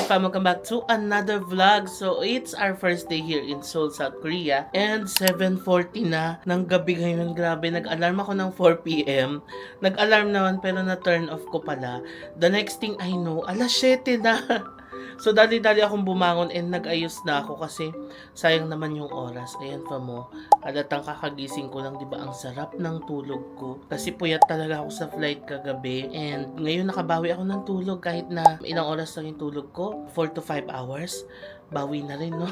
fam, welcome back to another vlog. So, it's our first day here in Seoul, South Korea. And 7:40 na ng gabi ngayon. Grabe, nag-alarm ako ng 4 p.m. Nag-alarm naman pero na-turn off ko pala. The next thing I know, alas 7 na. So, dali-dali akong bumangon and nag-ayos na ako kasi sayang naman yung oras. Ayan pa mo, halatang kakagising ko lang, di ba? Ang sarap ng tulog ko. Kasi puyat talaga ako sa flight kagabi. And ngayon nakabawi ako ng tulog kahit na ilang oras lang yung tulog ko. 4 to 5 hours. Bawi na rin, no?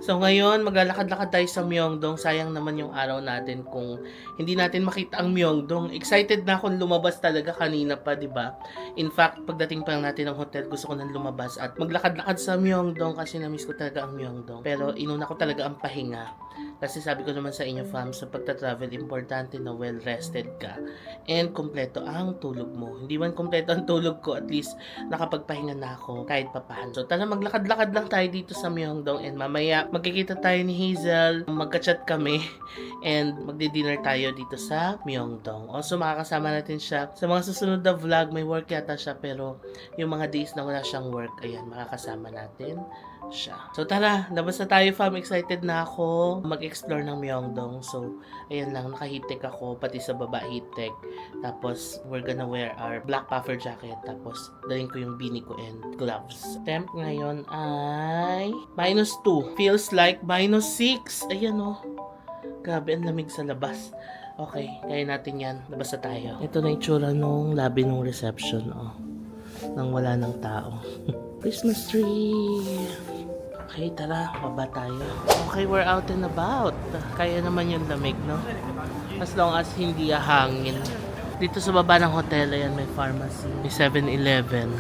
So ngayon, maglalakad-lakad tayo sa Myeongdong. Sayang naman yung araw natin kung hindi natin makita ang Myeongdong. Excited na akong lumabas talaga kanina pa, di ba? In fact, pagdating pa lang natin ng hotel, gusto ko nang lumabas at maglakad-lakad sa Myeongdong kasi na-miss ko talaga ang Myeongdong. Pero inuna ko talaga ang pahinga. Kasi sabi ko naman sa inyo, fam, sa pagta-travel, importante na well-rested ka and kompleto ang tulog mo. Hindi man kompleto ang tulog ko, at least nakapagpahinga na ako kahit papahan. So tara, maglakad-lakad lang tayo dito sa Myeongdong and mamaya magkikita tayo ni Hazel, magka-chat kami and magdi-dinner tayo dito sa Myeongdong. Also makakasama natin siya sa mga susunod na vlog. May work yata siya pero yung mga days na wala siyang work, ayan, makakasama natin siya. So tara, labas na tayo, fam. Excited na ako mag-explore ng Myeongdong. So ayan lang, naka-heattech ako, pati sa baba heattech. Tapos we're gonna wear our black puffer jacket. Tapos dalhin ko yung beanie ko and gloves. Temp ngayon ay -2. Feels like -6. Ayan oh. Grabe, ang lamig sa labas. Okay, kaya natin yan. Labas na tayo. Ito na yung tsura nung lobby nung reception. Oh. Nang wala ng tao. Christmas tree. Okay, tara, baba tayo. Okay, we're out and about. Kaya naman yung lamig, no? As long as hindi hangin. Dito sa baba ng hotel, ayan, may pharmacy. May 7-Eleven.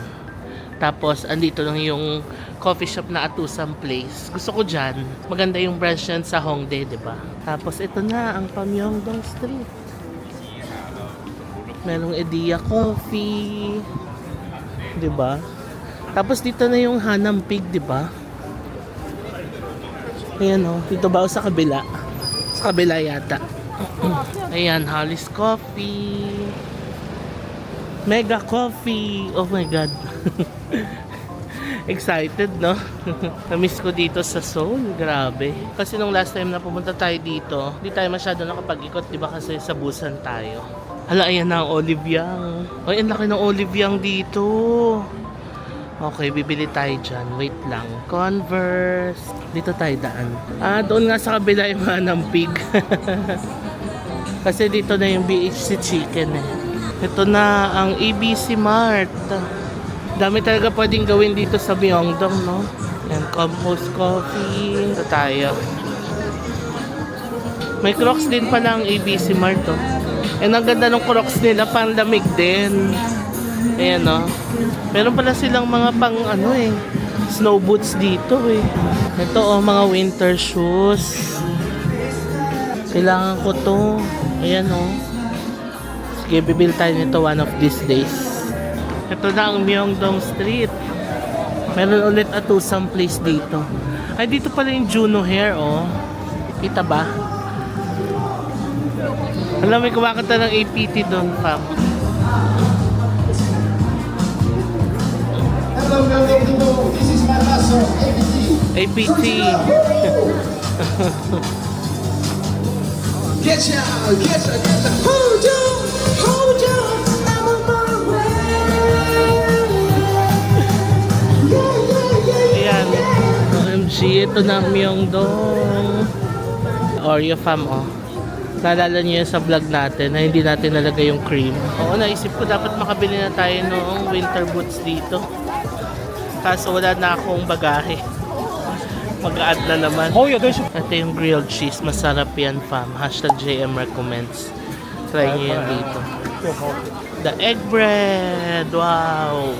Tapos, andito lang yung coffee shop na Atusam Place. Gusto ko dyan. Maganda yung branch yan sa Hongdae, diba? Tapos, ito na, ang Pamyeongdong Street. Merong Edea Coffee. Diba? Tapos, dito na yung Hanam Pig, diba? Ayan o, dito ba o sa kabila? Sa kabila yata. Ayan, Holly's Coffee. Mega Coffee. Oh my God. Excited, no? Na-miss ko dito sa Seoul. Grabe. Kasi nung last time na pumunta tayo dito, hindi tayo masyado nakapag-ikot, di ba? Kasi sa Busan tayo. Hala, ayan na ang Olive Young. Ay, ang laki ng Olive Young dito. Okay, bibili tayo dyan. Wait lang. Converse. Dito tayo daan. Doon nga sa kabila yung Hanam Pig. Kasi dito na yung BHC Chicken eh. Ito na ang ABC Mart. Dami talaga pwedeng gawin dito sa Myeongdong, no? Yan, Compost Coffee. Ito tayo. May Crocs din pala ang ABC Mart, oh. And ang ganda ng Crocs nila, pang lamig din. Ayan, no? Meron pala silang mga pang snow boots dito eh. Ito oh, mga winter shoes. Kailangan ko to. Ayan oh. Sige, bibili tayo nito one of these days. Ito na ang Myeongdong Street. Meron ulit Atusam Place dito. Ay, dito pala yung Juno Hair oh. Kita ba? Alam, may kumakanta ng APT doon, fam. This is my last song, APT. Get ya, hold ya, I'm on my way. Ayan. OMG, ito na ang Myeongdong. Oreo fam, oh. Naalala niyo yun sa vlog natin na hindi natin nalagay yung cream. Oo, naisip ko dapat makabili na tayo noong winter boots dito. Kaso wala na akong bagahe. Mag-a-add na naman. Ito yung grilled cheese. Masarap yan, fam. #JM recommends. Try nyo yan dito. The egg bread. Wow.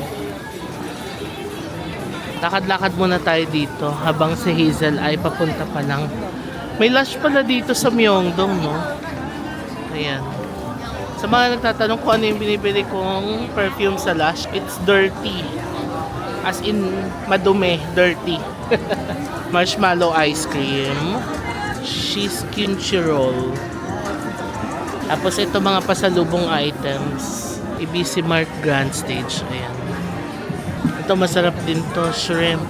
Lakad-lakad muna tayo dito habang si Hazel ay papunta pa lang. May Lush pala dito sa Myeongdong, no? Ayan. Sa mga nagtatanong kung ano yung binibili kong perfume sa Lush, it's dirty. As in, madumi, dirty. Marshmallow ice cream. Cheese kimchi roll. Tapos ito mga pasalubong items. ABC Mart Grand Stage. Ayan. Ito masarap din to, shrimp.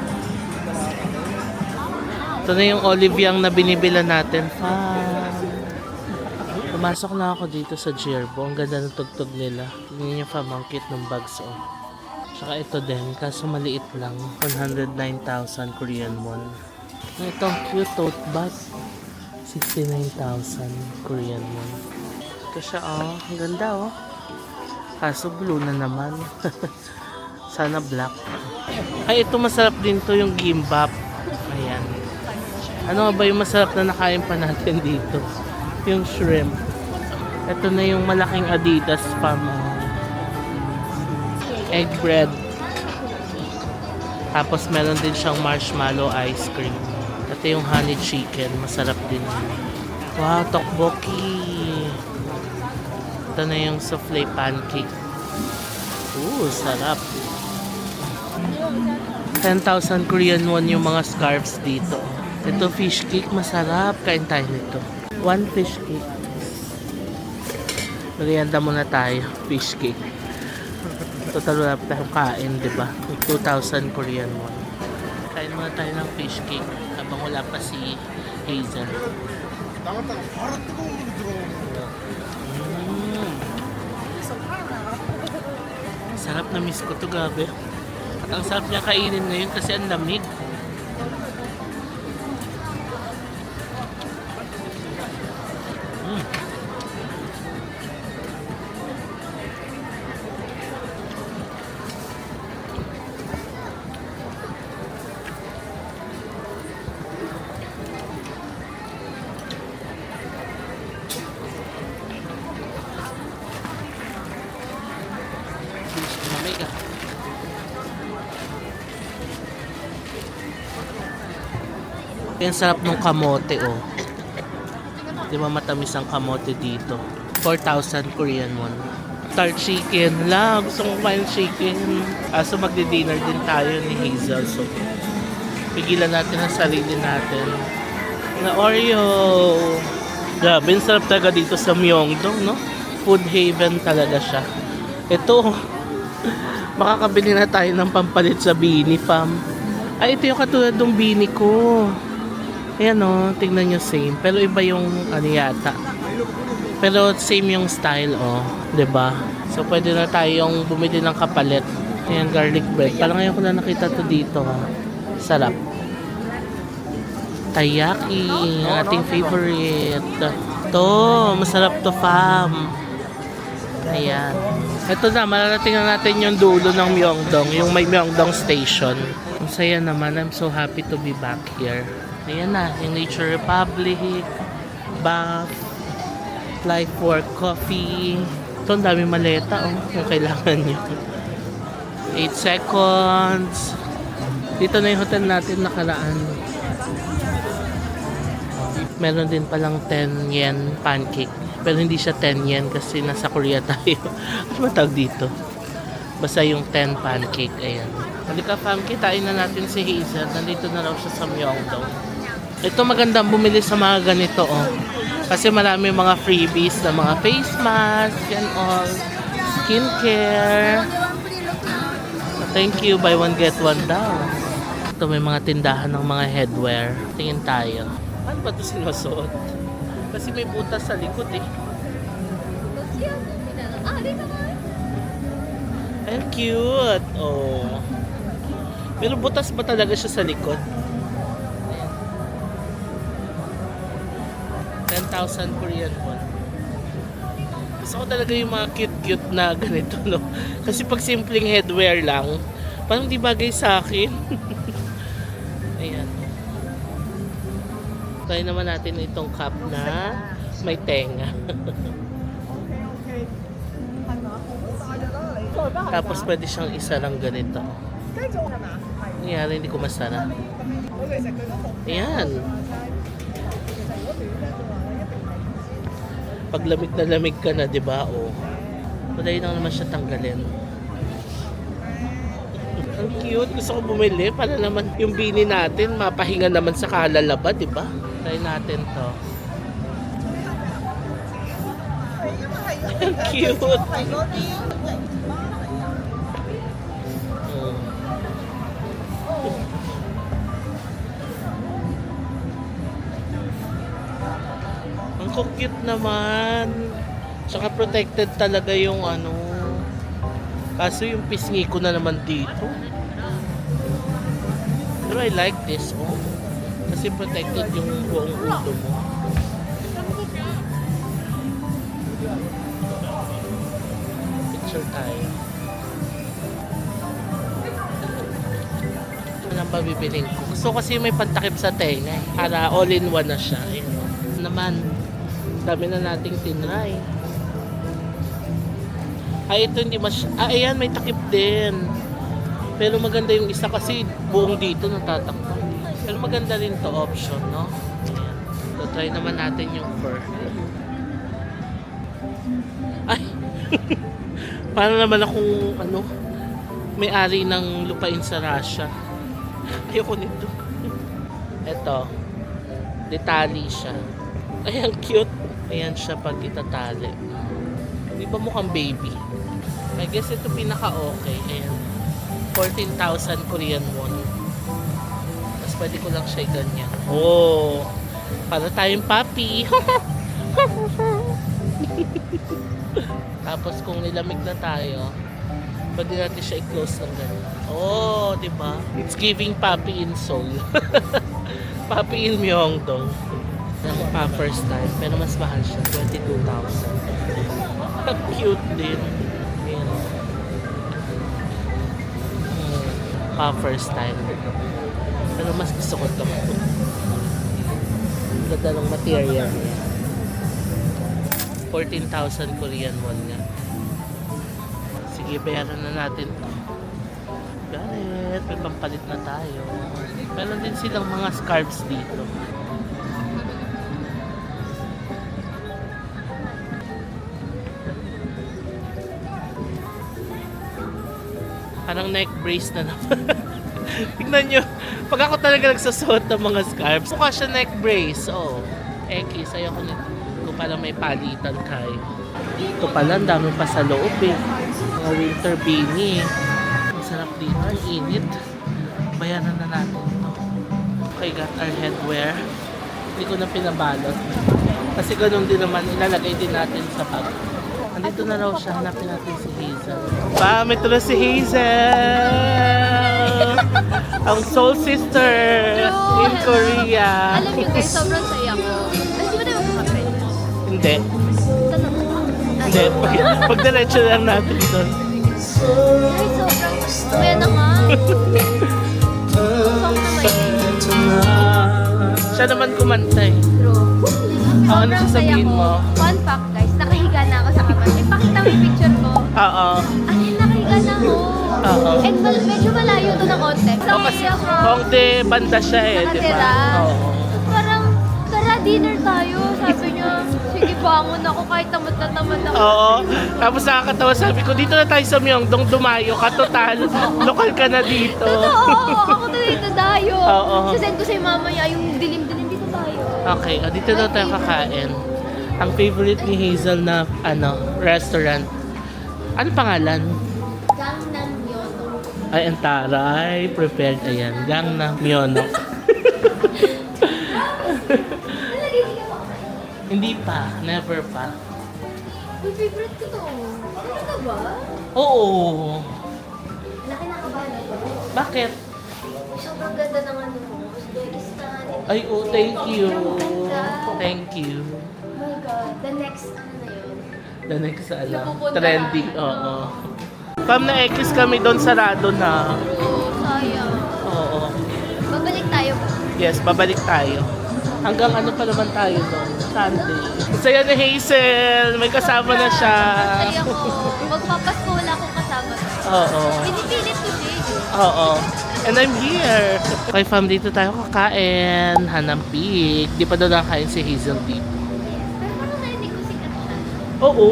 Ito na yung olive yang na binibila natin. Pumasok na ako dito sa Jerbo. Ang ganda ng tugtog nila. Tingnan niyo pa, ang cute ng bags, oh. Tsaka ito din, kaso maliit lang. 109,000 Korean won. Ito ang cute tote bag. 69,000 Korean won. Ito siya, oh. Ang ganda, oh. Kaso blue na naman. Sana black. Ay, ito masarap din to, yung gimbap. Ayan. Ano nga ba yung masarap na nakain pa natin dito? Yung shrimp. Ito na yung malaking Adidas pa, egg bread. Tapos meron din siyang marshmallow ice cream. Ito yung honey chicken. Masarap din. Wow, tteokbokki. Ito na yung souffle pancake. Ooh, sarap. 10,000 Korean won yung mga scarves dito. Ito fish cake, masarap. Kain tayo nito. One fish cake. Merienda muna tayo. Fish cake. Total wala pa tayong kain, diba? 2,000 Korean won. Kain muna tayo ng fish cake habang wala pa si Hazel. Sarap na miss ko to, gabi. At ang sarap niya kainin ngayon kasi ang lamig. Lamig ah. Yung sarap ng kamote, oh. Di ba matamis ang kamote dito? 4,000 Korean won. Tart chicken. La, gusto kong kumain chicken. So magdi-dinner din tayo ni Hazel. So, pigilan natin ang sarili natin. Na Oreo. Grabe, ang sarap talaga dito sa Myeongdong, no? Food haven talaga siya. Ito, makakabili na tayo ng pampalit sa Bini Fam. Ay, ito yung katulad ng Bini ko. Ayan o, tingnan nyo same. Pero iba yung ano yata. Pero same yung style o. Diba? So pwede na tayong bumili ng kapalit. Ayan, garlic bread. Parang ngayon ko na nakita to dito ha. Sarap. Taiyaki, ating favorite. To, masarap to, fam. Ayan. Ito na, malarating na natin yung dulo ng Myeongdong. Yung may Myeongdong Station. Ang saya naman. I'm so happy to be back here. Ayan na, yung Nature Republic, bath, fly for coffee. Ito, ang dami maleta, oh, kung kailangan nyo. 8 seconds. Dito na yung hotel natin nakaraan. Meron din palang 10 yen pancake. Pero hindi siya 10 yen kasi nasa Korea tayo. Ano matawag dito? Basta yung 10 pancake, ayan. Halika fam, kitain na natin si Hazel. Nandito na raw siya sa Myeongdong. Ito magandang bumili sa mga ganito, oh. Kasi marami mga freebies na mga face mask and all. Skincare. Thank you, buy one get one daw. Ito may mga tindahan ng mga headwear. Tingin tayo. Ano ba ito sinusuot? Kasi may butas sa likod eh. Ang cute. Oh. Pero butas ba talaga siya sa likod? 10,000 Korean won. Gusto ko talaga yung mga cute-cute na ganito, no? Kasi pag simpleng headwear lang, parang di bagay sa akin. Ayan. Try naman natin itong cup na may tenga. Tapos pwede siyang isa lang ganito. Nangyari, hindi ko masara. Ayan. Pag lamig na lamig ka na, di ba? O. Madali lang naman siya tanggalin. Ang cute. Gusto ko bumili para naman yung bini natin mapahinga naman sa kalalaba, di ba? Try natin to. Ang cute. Ko cute naman. Tsaka protected talaga yung ano. Kaso yung pisngi ko na naman dito. Pero I like this, oh. Kasi protected yung buong ulo mo. Picture tayo. Ano ang pabibiling ko? Gusto kasi may pantakip sa tenga eh. Para all-in-one na siya. Ayun, oh. Naman, dami na nating tinry. Ay, ito hindi ayan, may takip din. Pero maganda yung isa kasi buong dito natatakpan. Pero maganda rin to option, no? Ayan. So, try naman natin yung fur. Ay! Para naman akong, may-ari ng lupain sa Russia. Ayoko nito. Ito. Detalye siya. Ay, ang cute. Ayan siya pag itatali. Di ba mukhang baby? I guess ito pinaka-okay. Ayan. 14,000 Korean won. Tapos pwede ko lang siya ganyan. Oh! Para tayong puppy. Tapos kung nilamig na tayo, pwede natin siya i-close ng ganyan. Oh, di ba? It's giving puppy in Seoul. Puppy in Myeongdong. Ako pa first time, pero mas mahal siya, 22,000. Ang cute din. Ayan. Pa first time. Pero mas gusto ko ito. Ganda ng material niya. 14,000 Korean won nga. Sige, bayaran na natin ito. Got it. May pampalit na tayo. Meron din silang mga scarves dito. Parang neck brace na naman. Tignan nyo. Pag ako talaga nagsusuot ng mga scarves, mukha siya neck brace. Oh. X, ayoko nito. Kung parang may palitan tayo. Ito pala, ang dami pa sa loob eh. Mga winter beanie. Ang sarap dito. Ang init. Bayaran na natin ito. Okay, got our headwear. Hindi ko na pinabalot. Kasi ganun din naman, ilalagay din natin sa bag. Andito na raw siya. Hanapin natin si Hazel. Bam! Ito na si Hazel! Ang soul sister in Korea. Alam niyo guys, sobrang saya ko. Ay, di ba tayo magkaka-friends? Hindi. Tanong ko. Hindi. Pag-diretso lang natin doon. Ay, sobrang... Mamaya na nga. Song na may... Siya naman kumantay. True. Ano Sobrang saya sasabihin ko. mo? Fun fact guys, nakahiga na ako sa kama. Ipakita mo yung picture ko. Oo. Ay, nakahiga na ako. Oo. And medyo malayo to ng konti. O kasi Hongdae banda siya eh, di ba? Nakatira. Oo. Parang, tara dinner tayo. Sabi niya, sige bangon ako kahit tamad na tamad ako. Oo. Tapos nakakatawa, sabi ko, dito na tayo sa Myeongdong, dumayo ka, total. Lokal ka na dito. Totoo, ako na dito tayo. Oo. Sasend ko sa'yo mamaya yung dilim-dilim dito tayo. Okay, dito daw tayo kakain. Ang favorite ni Hazel na, restaurant. Ano pangalan? Gangnam Myeonong. Ay, ang taray. Prepared. Ayan. Gangnam Myeonong. Hindi pa. Never pa. Yung favorite ko to. Ano ba? Oo. Laki na kabahan ako. Bakit? Sobrang ganda ng ano mo. Uzbekistan. Ay, oh, thank you. Thank you. Oh my God. The next, ano na yun? The next, Napupunta trending. na. Oo. Pam, na-ekis kami doon, sarado na. Oo, sayang. Oo. Babalik tayo. Yes, babalik tayo. Hanggang ano pa naman tayo doon? Sunday. Masaya na Hazel. May kasama na siya. Masaya ko. Magpapasko wala akong kasama. Oo. Pinipilit ko din. Oo. And I'm here. Okay, fam, dito tayo kakain. Hanampik. Di pa daw nakakain si Hazel dito. Pero parang narinig ko sikat siya. Oo.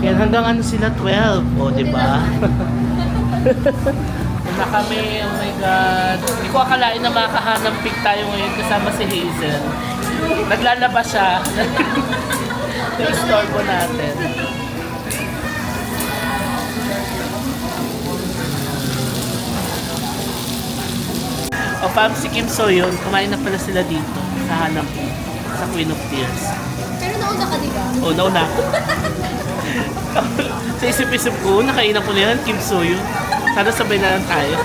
Yan, hanggang ano sila? 12. O, di ba? Na kami, oh my God. Hindi ko akalain na makakahanampik tayo ngayon kasama si Hazel. Naglalaba siya. I-store ko natin. O, fam, si Kim So yun. Kumain na pala sila dito sa Hanampik. sa Queen of Tears. Pero nauna ka, di ba? Oh, nauna ako. Sa isip-isip ko, nakainan ko na yan, Kim Soyo. Sana sabay na lang tayo.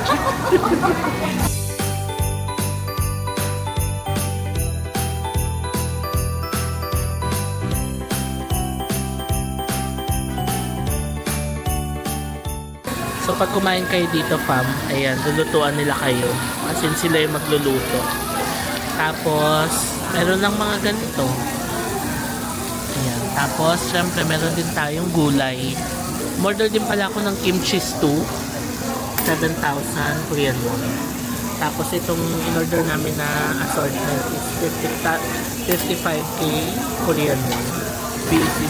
So pag kumain kayo dito, fam, ayan, lulutuan nila kayo. As in, sila yung magluluto. Tapos, meron lang mga ganito. Ayan. Tapos, syempre, meron din tayong gulay. Order din pala ako ng kimchi stew. 7,000 Korean won. Tapos, itong in-order namin na assortment is 55k Korean won. Busy.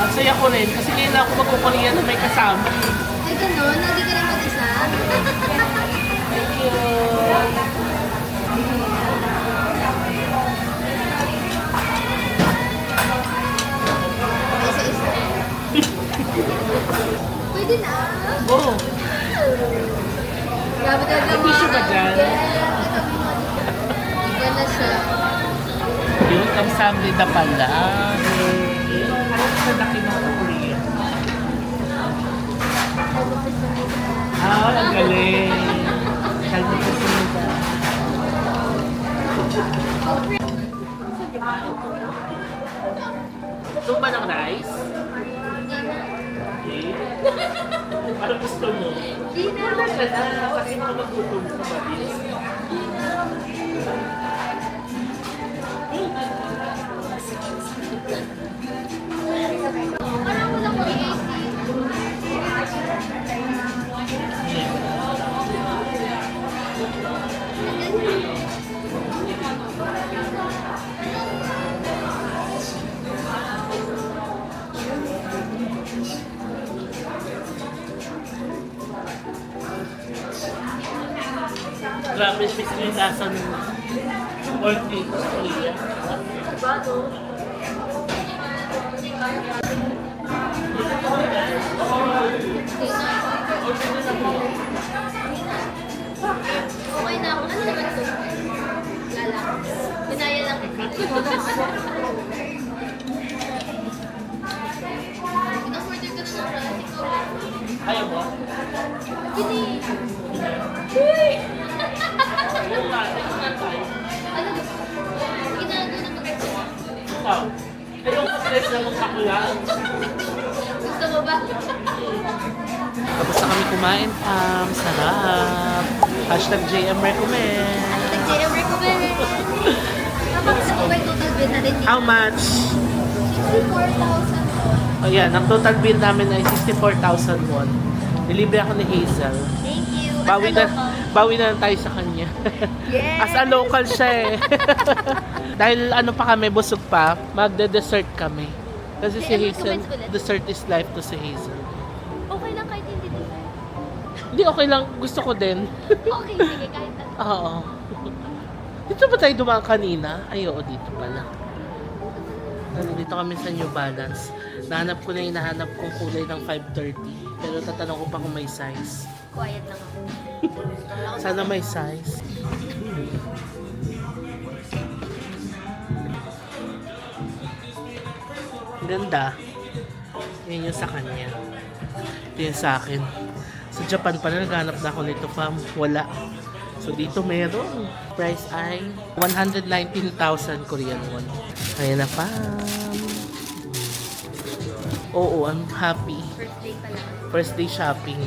Ang saya ko rin kasi ngayon ako magkukuliya na may kasama. Ay, gano'n? Lagi ka rin mag-isa? Thank you. Isa-isa. Pwede na. Oh, Grabe ka naman. tissue ba dyan? Iba na siya. yun, kamsamli na pala. Parang sa laki ng Korea. Ang galing. Kalma sa sinita. Gusto ba ng rice? Okay. Parang gusto mo. Di na. Wala ka na. Kasi makapagutong ka ba din? Parang wala ko AC. Grabe, specific lasa ng pork dito sa Korea. Diba, no? Okay na ako. Ano naman ito? Lala. Pinaya lang kita. In-order ka na ng rice. Ikaw. Ayaw mo? Hindi. Ayaw nga. Ayaw nga tayo. Ano gusto? Ginagawa na mag-isa. Ikaw. Ayaw ko stress na magkakulaan. Gusto mo ba? Tapos na kami kumain, Pam. Sarap. Hashtag JM recommend. Nag-JM recommend. Tapos ako ba yung total bill natin? How much? 64,000. O yan, ang total bill namin ay 64,000 won. Nilibre ako ni Hazel. Thank you. Bawi na lang tayo sa kanya. Yes. As a local siya eh. Dahil ano pa kami, busog pa, magde-dessert kami. Kasi si Ano Hazel, recommends ulit? dessert is life to si Hazel. Okay lang kahit hindi din. Hindi, okay lang. Gusto ko din. Okay, sige, kahit ano. Oo. Dito ba tayo dumaan kanina? Ay, oo, dito pala. Nandito kami sa New Balance. Nahanap ko na yung nahanap kong kulay ng 530. Pero tatanong ko pa kung may size. Quiet lang ako. Sana may size. Ganda. Yan yung sa kanya. Ito yung sa akin. Sa Japan pala naghanap na ako nito, fam. Wala. So dito meron. Price ay 119,000 Korean won. Ayan na, fam. Oo, I'm happy. First day pa lang. First day shopping.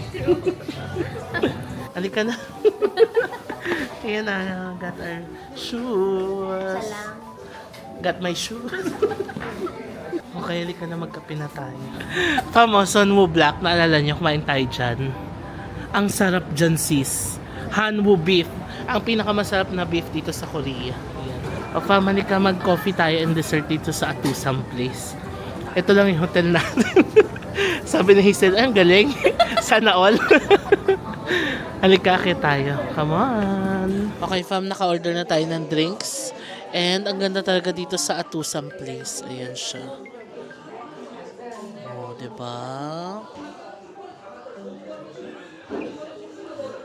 Halika na. Ayan na, got our shoes. Salam. Got my shoes. Okay, halika na, magkape na tayo. Pamoson mo Black, naalala niyo, kumain tayo dyan. Ang sarap dyan, sis. Hanwoo beef. Ang pinakamasarap na beef dito sa Korea. Ayan. O fam, halika mag-coffee tayo and dessert dito sa Atusam Place. Ito lang yung hotel natin. Sabi ni Hazel, ang galing. Sana all. Halika, akit tayo. Come on. Okay, fam, naka-order na tayo ng drinks. And ang ganda talaga dito sa Atusam Place. Ayan siya. Oh, diba?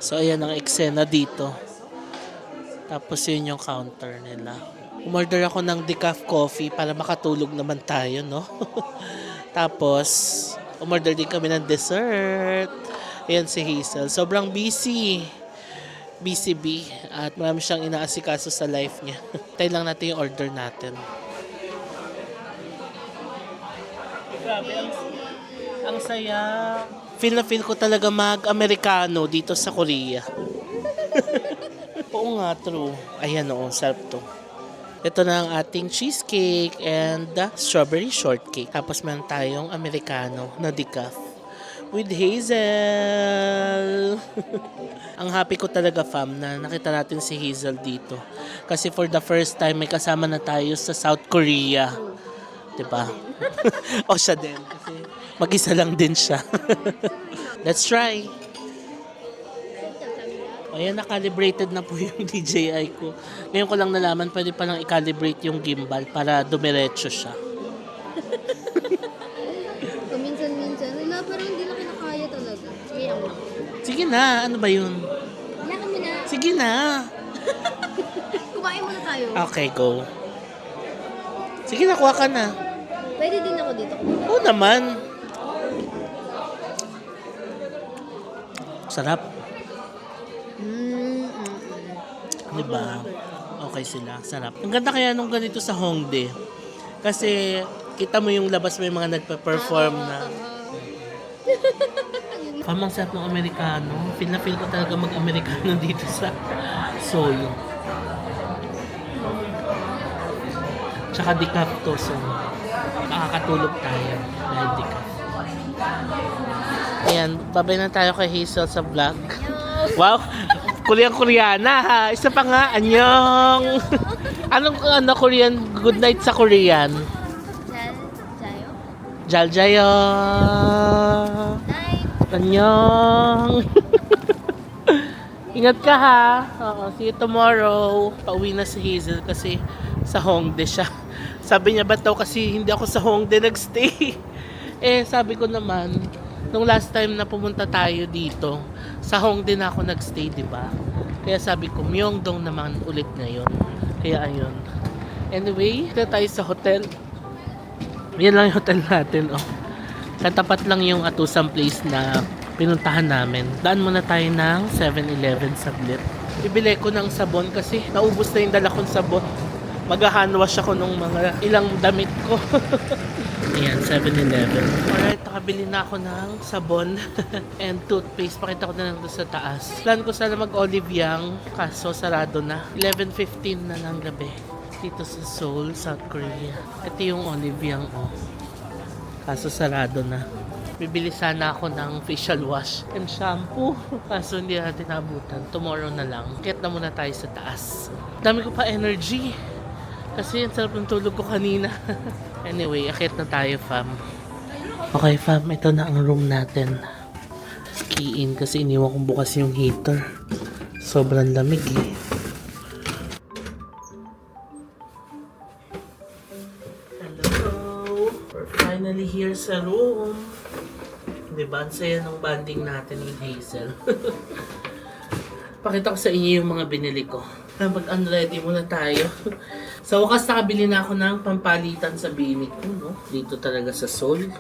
So, ayan ang eksena dito. Tapos yun yung counter nila. Umorder ako ng decaf coffee para makatulog naman tayo, no? Tapos, umorder din kami ng dessert. Ayan si Hazel. Sobrang busy. Busy bee. At marami siyang inaasikaso sa life niya. Tayo lang natin yung order natin. Grabe, ang saya. Feel na feel ko talaga mag-Amerikano dito sa Korea. Oo nga, true. Ayan, oo, sarap to. Ito na ang ating cheesecake and strawberry shortcake. Tapos meron tayong Americano na decaf with Hazel. Ang happy ko talaga, fam, na nakita natin si Hazel dito. Kasi for the first time, may kasama na tayo sa South Korea. Diba? O siya din. Kasi mag-isa lang din siya. Let's try. Ayan, na-calibrated na po yung DJI ko. Ngayon ko lang nalaman, pwede palang i-calibrate yung gimbal para dumiretso siya. Paminsan-minsan. Wala, parang hindi na kinakaya talaga. Kaya ako. Sige na, ano ba yun? Lakad mo na. Sige na. Kumain muna tayo. Okay, go. Sige na, kuha ka na. Pwede din ako dito. Oo naman. Sarap. Diba? Okay sila. Sarap. Ang ganda kaya nung ganito sa Hongdae. Kasi kita mo yung labas may mga nagpa-perform na. Pamang sarap ng Amerikano. Feel na feel ko talaga mag-Amerikano dito sa Seoul. Tsaka decaf to. So, makakatulog tayo dahil decaf. Ayan, babay na tayo kay Hazel sa vlog. Wow! Korean-Koreana ha. Isa pa nga, anyong. Anong Korean? Good night sa Korean. Jayo? Jaljayo. Night. Anyong. Ingat ka ha. Oo, see you tomorrow. Pauwi na si Hazel kasi sa Hongdae siya. Sabi niya, ba't daw kasi hindi ako sa Hongdae nagstay? Eh, sabi ko naman, nung last time na pumunta tayo dito, sa Hongdae na ako nagstay, di ba? Kaya sabi ko, Myeongdong naman ulit ngayon. Kaya ayun. Anyway, ito tayo sa hotel. Yan lang yung hotel natin, oh. Katapat lang yung Atusam Place na pinuntahan namin. Daan muna tayo ng 7-Eleven saglit. Bibili ko ng sabon kasi naubos na yung dala kong sabon. Mag-handwash ako nung mga ilang damit ko. Ayan, 7-Eleven. Alright, nakabili na ako ng sabon and toothpaste. Pakita ko na lang doon sa taas. Plan ko sana mag-Olive Young, kaso sarado na. 11:15 na ng gabi. Dito sa Seoul, South Korea. Ito yung Olive Young, oh. Kaso sarado na. Bibili sana ako ng facial wash and shampoo. Kaso hindi natin nabutan. Tomorrow na lang. Kaya na muna tayo sa taas. Dami ko pa energy. Kasi ang sarap ng tulog ko kanina. Anyway, akit na tayo, fam. Okay, fam. Ito na ang room natin. Key in kasi iniwan kong bukas yung heater. Sobrang lamig eh. Hello! We're finally here sa room. Diba? Ang saya ng banding natin with Hazel. Pakita ko sa inyo yung mga binili ko. Mag-unready muna tayo. Sa wakas, nakabili na ako ng pampalitan sa binig ko, no? Dito talaga sa Seoul.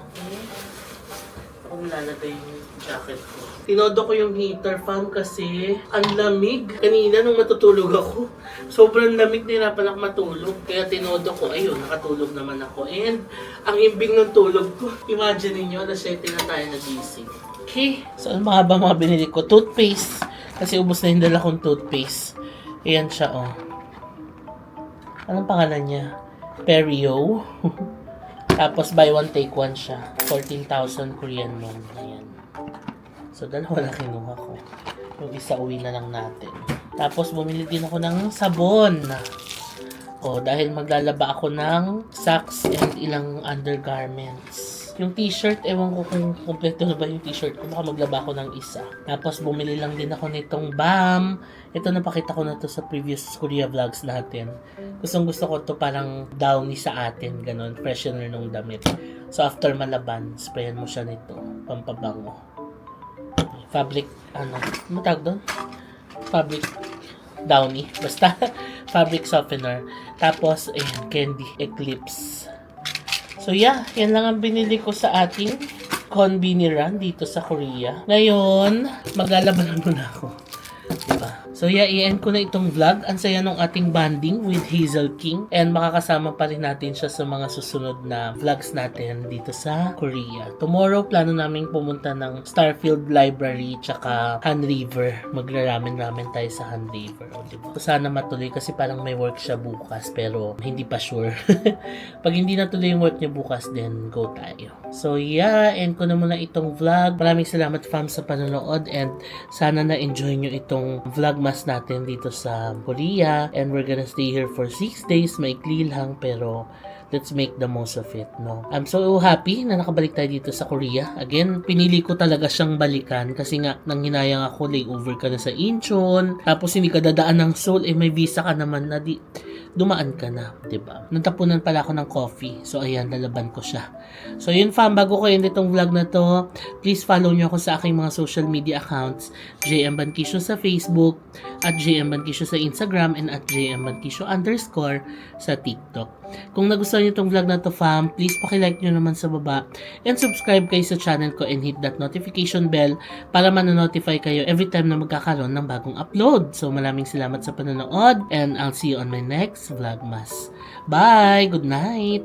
Ako nilalagay yung jacket ko. Tinodo ko yung heater fan kasi ang lamig. Kanina nung matutulog ako, sobrang lamig, nahirapan ako matulog. Kaya tinodo ko, ayun, nakatulog naman ako. And ang imbing ng tulog ko, imagine niyo, alas 7 na tayo nagising. Okay, so ano mga binili ko? Toothpaste. Kasi ubos na yung dala kong toothpaste. Ayan siya, oh. Anong pangalan niya? Perio. Tapos buy one take one siya. 14,000 Korean won. Ayan. So, dalawa na kinuha ko. Yung isa uwi na lang natin. Tapos bumili din ako ng sabon. Oh, dahil maglalaba ako ng socks and ilang undergarments. yung t-shirt, ewan ko kung kompleto na ba yung t-shirt ko. Baka maglaba ko ng isa. Tapos bumili lang din ako nitong BAM. Ito napakita ko na to sa previous Korea vlogs natin. Gustong gusto ko to parang downy sa atin. Ganon. Freshener nung damit. So after malaban, sprayan mo siya nito. Pampabango. Fabric, ano tawag doon? Fabric downy. Basta, fabric softener. Tapos, ayan, Candy Eclipse. So, yeah. Yan lang ang binili ko sa ating Konbini run dito sa Korea. Ngayon, maglalaban muna ako. Diba? So, yeah, i-end ko na itong vlog. Ang saya nung ating bonding with Hazel King. And makakasama pa rin natin siya sa mga susunod na vlogs natin dito sa Korea. Tomorrow, plano namin pumunta ng Starfield Library tsaka Han River. Maglaramen-ramen tayo sa Han River. O, diba? So, sana matuloy kasi parang may work siya bukas pero hindi pa sure. Pag hindi natuloy yung work niya bukas, then go tayo. So, yeah, end ko na muna itong vlog. Maraming salamat, fam, sa panonood and sana na-enjoy nyo itong vlogmas natin dito sa Korea. And we're gonna stay here for 6 days. Maikli lang pero let's make the most of it, no? I'm so happy na nakabalik tayo dito sa Korea. Again, pinili ko talaga siyang balikan kasi nga nang hinayang ako, layover ka na sa Incheon. Tapos hindi ka dadaan ng Seoul, may visa ka naman na dumaan ka na, 'di ba? Natapunan pala ako ng coffee. So ayan, lalaban ko siya. So yun fam, bago ko end itong vlog na to, please follow nyo ako sa aking mga social media accounts. JM Bankisyo sa Facebook, at JM Bankisyo sa Instagram, and at JM Bankisyo _ sa TikTok. Kung nagustuhan nyo itong vlog na to fam, please pakilike nyo naman sa baba and subscribe kayo sa channel ko and hit that notification bell para manonotify kayo every time na magkakaroon ng bagong upload. So maraming salamat sa panonood and I'll see you on my next vlogmas. Bye! Good night!